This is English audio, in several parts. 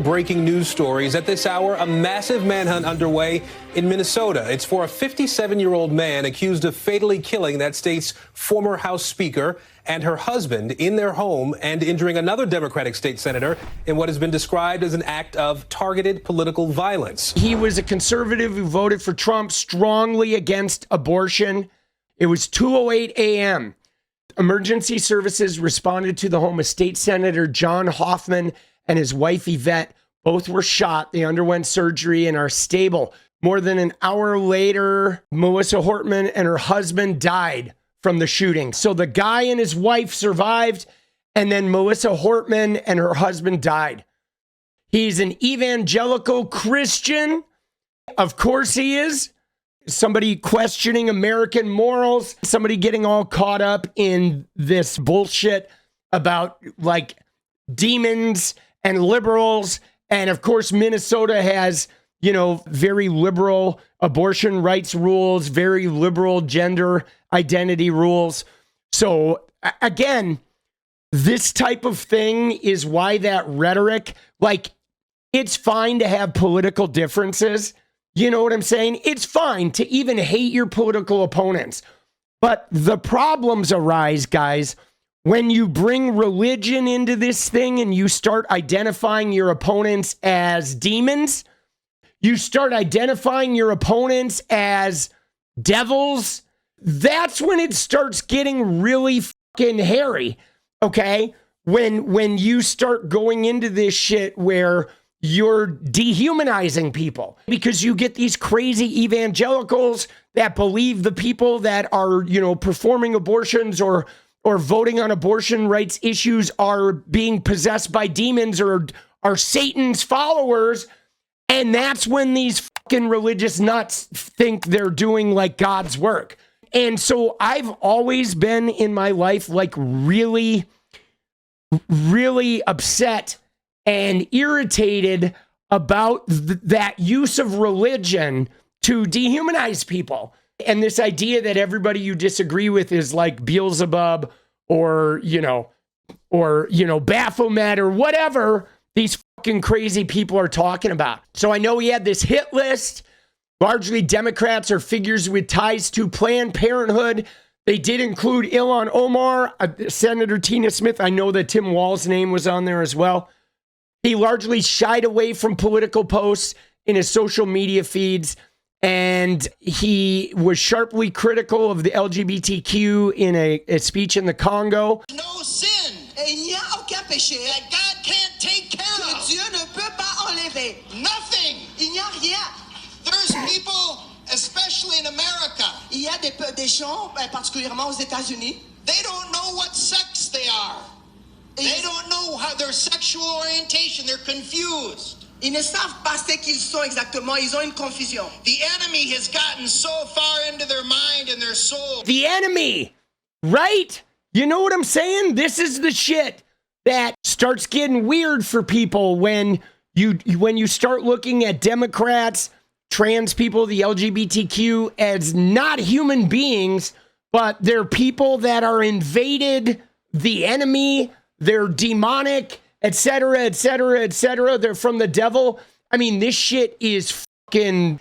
breaking news stories. At this hour, a massive manhunt underway in Minnesota. It's for a 57-year-old man accused of fatally killing that state's former House Speaker and her husband in their home and injuring another Democratic state senator in what has been described as an act of targeted political violence. He was a conservative who voted for Trump, strongly against abortion. It was 2:08 a.m. Emergency services responded to the home of State Senator John Hoffman and his wife Yvette. Both were shot. They underwent surgery and are stable. More than an hour later, Melissa Hortman and her husband died from the shooting. So the guy and his wife survived, and then Melissa Hortman and her husband died. He's an evangelical Christian. Of course he is. Somebody questioning American morals, somebody getting all caught up in this bullshit about like demons and liberals. And of course, Minnesota has, very liberal abortion rights rules, very liberal gender identity rules. So again, this type of thing is why that rhetoric, it's fine to have political differences. You know what I'm saying? It's fine to even hate your political opponents. But the problems arise, guys, when you bring religion into this thing and you start identifying your opponents as demons, you start identifying your opponents as devils. That's when it starts getting really fucking hairy, okay? When you start going into this shit where you're dehumanizing people because you get these crazy evangelicals that believe the people that are, performing abortions or voting on abortion rights issues are being possessed by demons or are Satan's followers. And that's when these fucking religious nuts think they're doing like God's work. And so I've always been in my life really, really upset and irritated about that use of religion to dehumanize people. And this idea that everybody you disagree with is like Beelzebub or Baphomet or whatever these fucking crazy people are talking about. So I know he had this hit list, largely Democrats or figures with ties to Planned Parenthood. They did include Ilhan Omar, Senator Tina Smith. I know that Tim Walz's name was on there as well. He largely shied away from political posts in his social media feeds, and he was sharply critical of the LGBTQ in a speech in the Congo. No sin. Il n'y a aucun péché. That God can't take care of. Que Dieu ne peut pas enlever. Nothing. Il n'y a rien. There's people, especially in America. Il y a des gens, particulièrement aux États-Unis. They don't know what sex they are. They don't know how their sexual orientation. They're confused. Ils ne savent pas ce qu'ils sont exactement. Ils ont une confusion. The enemy has gotten so far into their mind and their soul. The enemy, right? You know what I'm saying? This is the shit that starts getting weird for people when you start looking at Democrats, trans people, the LGBTQ as not human beings, but they're people that are invaded the enemy. They're demonic, etc., etc., etc. They're from the devil. I mean, this shit is fucking,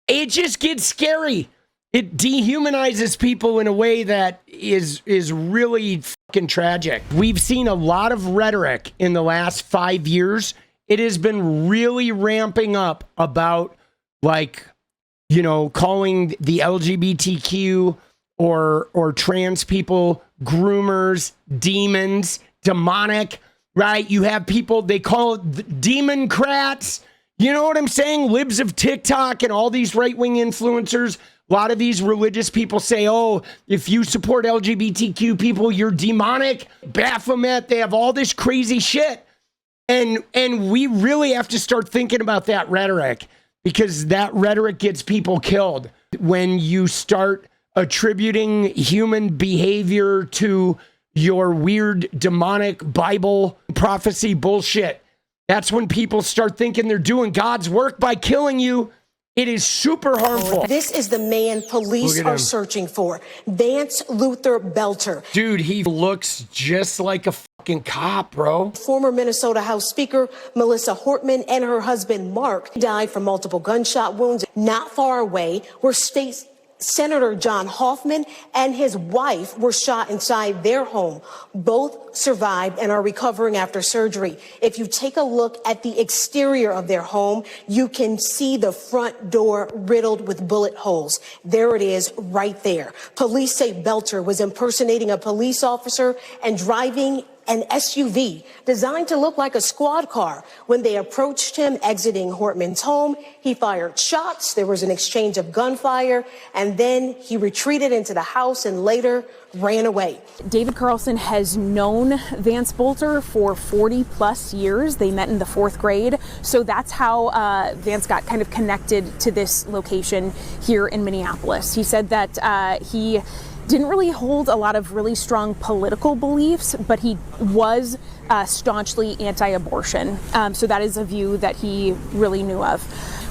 it just gets scary. It dehumanizes people in a way that is really fucking tragic. We've seen a lot of rhetoric in the last 5 years. It has been really ramping up about calling the LGBTQ or trans people groomers, demons, demonic, right? You have people, they call it democrats. You know what I'm saying? Libs of TikTok and all these right-wing influencers. A lot of these religious people say, oh, if you support LGBTQ people, you're demonic. Baphomet, they have all this crazy shit. And we really have to start thinking about that rhetoric, because that rhetoric gets people killed. When you start attributing human behavior to your weird demonic Bible prophecy bullshit, that's when people start thinking they're doing God's work by killing you. It is super harmful. This is the man police are searching for, Vance Boelter. Dude, he looks just like a fucking cop, bro. Former Minnesota House Speaker Melissa Hortman and her husband Mark died from multiple gunshot wounds not far away where state Senator John Hoffman and his wife were shot inside their home. Both survived and are recovering after surgery. If you take a look at the exterior of their home, you can see the front door riddled with bullet holes. There it is right there. Police say Boelter was impersonating a police officer and driving an SUV designed to look like a squad car. When they approached him exiting Hortman's home, he fired shots. There was an exchange of gunfire, and then he retreated into the house and later ran away. David Carlson has known Vance Boelter for 40 plus years. They met in the 4th grade. So that's how Vance got kind of connected to this location here in Minneapolis. He said that he didn't really hold a lot of really strong political beliefs, but he was staunchly anti-abortion. So that is a view that he really knew of.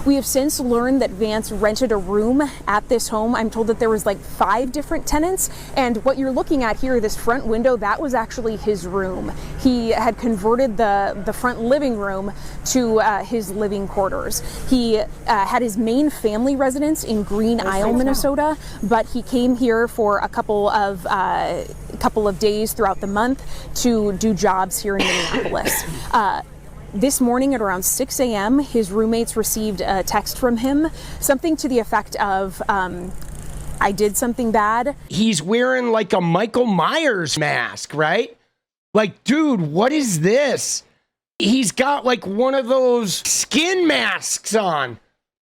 We have since learned that Vance rented a room at this home. I'm told that there was like 5 different tenants, and what you're looking at here, this front window, that was actually his room. He had converted the front living room to his living quarters. He had his main family residence in Green Isle, Minnesota, but he came here for a couple of days throughout the month to do jobs here in Minneapolis. This morning at around 6 a.m., his roommates received a text from him, something to the effect of, I did something bad. He's wearing like a Michael Myers mask, right? Like, dude, what is this? He's got like one of those skin masks on.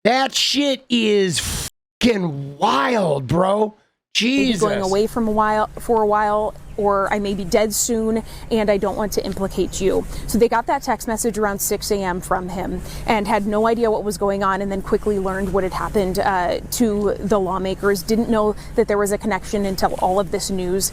That shit is fucking wild, bro. Jesus. Maybe going away for a while, or I may be dead soon, and I don't want to implicate you. So they got that text message around 6 a.m. from him and had no idea what was going on, and then quickly learned what had happened to the lawmakers. Didn't know that there was a connection until all of this news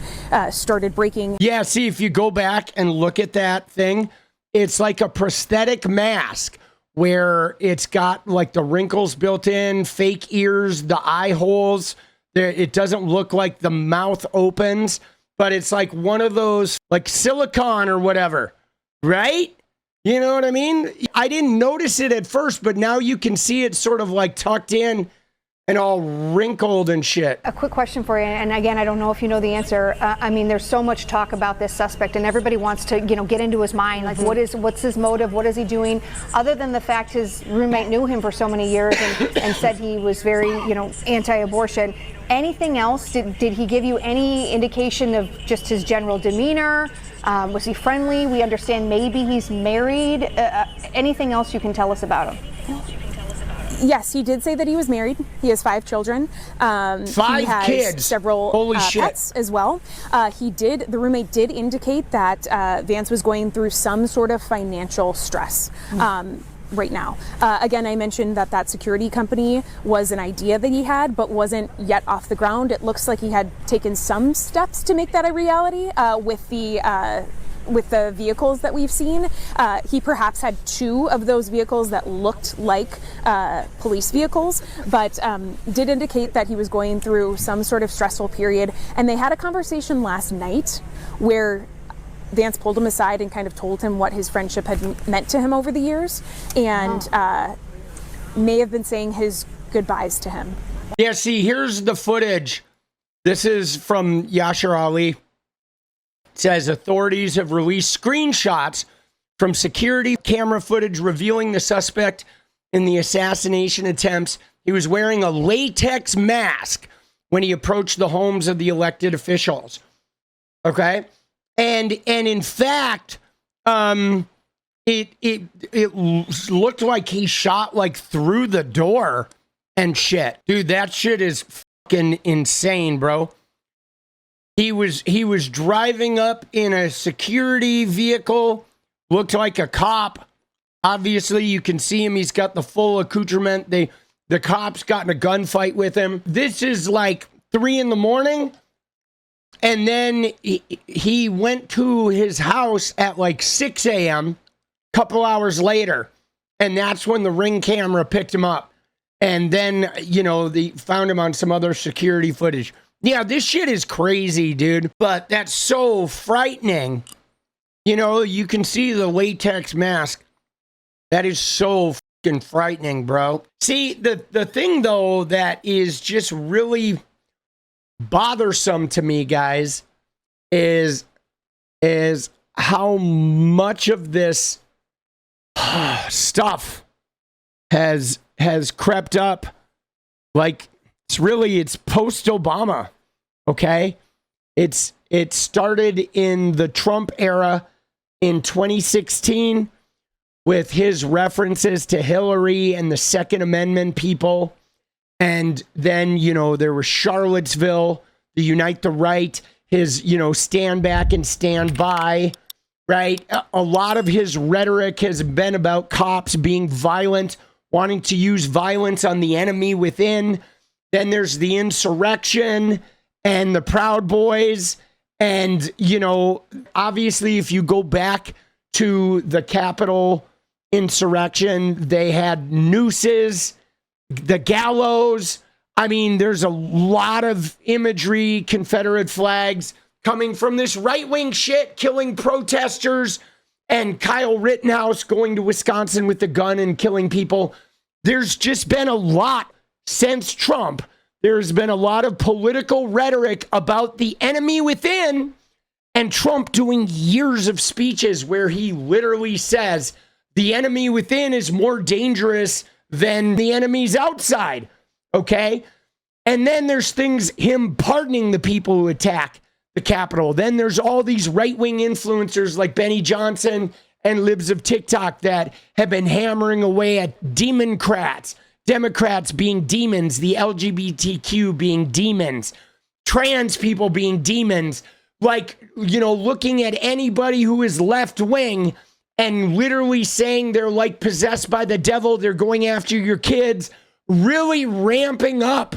started breaking. Yeah, see, if you go back and look at that thing, it's like a prosthetic mask where it's got like the wrinkles built in, fake ears, the eye holes. It doesn't look like the mouth opens, but it's like one of those like silicone or whatever, right? You know what I mean? I didn't notice it at first, but now you can see it sort of like tucked in and all wrinkled and shit. A quick question for you, and again, I don't know if you know the answer. I mean, there's so much talk about this suspect, and everybody wants to, get into his mind. Like, what's his motive? What is he doing? Other than the fact his roommate knew him for so many years and said he was very, anti-abortion. Anything else? Did he give you any indication of just his general demeanor? Was he friendly? We understand maybe he's married. Anything else you can tell us about him? Yes, he did say that he was married. He has 5 children. 5 he has kids. Several Holy shit. pets as well. The roommate did indicate that Vance was going through some sort of financial stress. Right now. Again, I mentioned that security company was an idea that he had, but wasn't yet off the ground. It looks like he had taken some steps to make that a reality with the vehicles that we've seen. He perhaps had 2 of those vehicles that looked like police vehicles, but did indicate that he was going through some sort of stressful period. And they had a conversation last night where Vance pulled him aside and kind of told him what his friendship had meant to him over the years, and may have been saying his goodbyes to him. Yeah, see, here's the footage. This is from Yashar Ali. It says authorities have released screenshots from security camera footage revealing the suspect in the assassination attempts. He was wearing a latex mask when he approached the homes of the elected officials. Okay? And in fact, it looked like he shot like through the door and shit. Dude, that shit is fucking insane, bro. He was driving up in a security vehicle, looked like a cop. Obviously, you can see him. He's got the full accoutrement. The cops got in a gunfight with him. This is like 3 a.m. And then he went to his house at like 6 a.m., couple hours later. And that's when the Ring camera picked him up. And then, you know, they found him on some other security footage. Yeah, this shit is crazy, dude. But that's so frightening. You know, you can see the latex mask. That is so fucking frightening, bro. See, the thing, though, that is just really bothersome to me, guys, is how much of this stuff has crept up. Like, it's post-Obama, okay? It started in the Trump era in 2016 with his references to Hillary and the Second Amendment people. And then, you know, there was Charlottesville, the Unite the Right, his, you know, stand back and stand by, right? A lot of his rhetoric has been about cops being violent, wanting to use violence on the enemy within. Then there's the insurrection and the Proud Boys. And, you know, obviously, if you go back to the Capitol insurrection, they had nooses, the gallows. I mean, there's a lot of imagery, Confederate flags coming from this right-wing shit, killing protesters, and Kyle Rittenhouse going to Wisconsin with the gun and killing people. There's just been a lot since Trump. There's been a lot of political rhetoric about the enemy within, and Trump doing years of speeches where he literally says the enemy within is more dangerous than the enemies outside, okay? And then there's things, him pardoning the people who attack the Capitol. Then there's all these right-wing influencers like Benny Johnson and libs of TikTok that have been hammering away at Democrats being demons, the LGBTQ being demons, trans people being demons, like, you know, looking at anybody who is left-wing and literally saying they're like possessed by the devil, they're going after your kids, really ramping up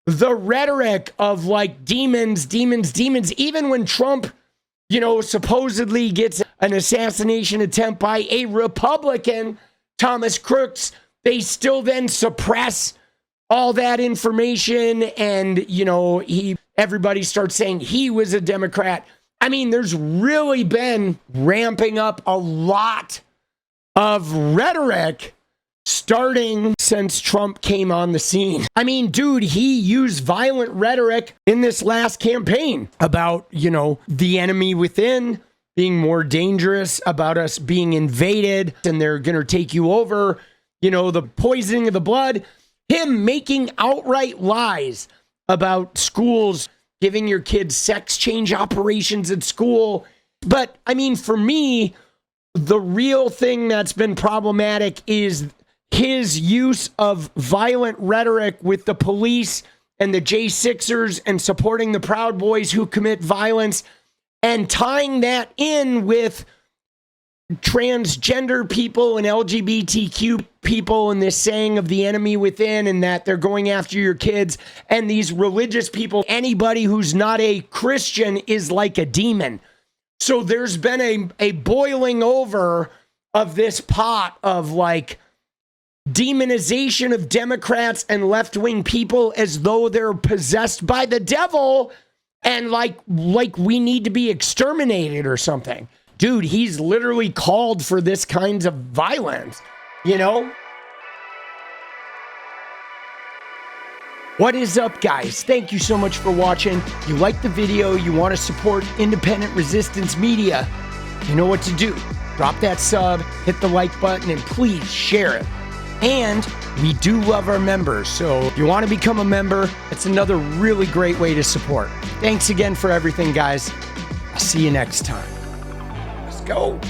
the rhetoric of like demons, even when Trump, you know, supposedly gets an assassination attempt by a Republican, Thomas Crooks, they still then suppress all that information and, you know, everybody starts saying he was a Democrat. I mean, there's really been ramping up a lot of rhetoric starting since Trump came on the scene. I mean, dude, he used violent rhetoric in this last campaign about, you know, the enemy within being more dangerous, about us being invaded and they're going to take you over, you know, the poisoning of the blood, him making outright lies about schools, giving your kids sex change operations at school. But I mean, for me, the real thing that's been problematic is his use of violent rhetoric with the police and the J6ers and supporting the Proud Boys who commit violence and tying that in with transgender people and LGBTQ people and this saying of the enemy within and that they're going after your kids and these religious people. Anybody who's not a Christian is like a demon. So there's been a boiling over of this pot of like demonization of Democrats and left-wing people as though they're possessed by the devil and like we need to be exterminated or something. Dude, he's literally called for this kinds of violence, you know? What is up, guys? Thank you so much for watching. You like the video, you want to support independent resistance media, you know what to do. Drop that sub, hit the like button, and please share it. And we do love our members, so if you want to become a member, it's another really great way to support. Thanks again for everything, guys. I'll see you next time. Let's go.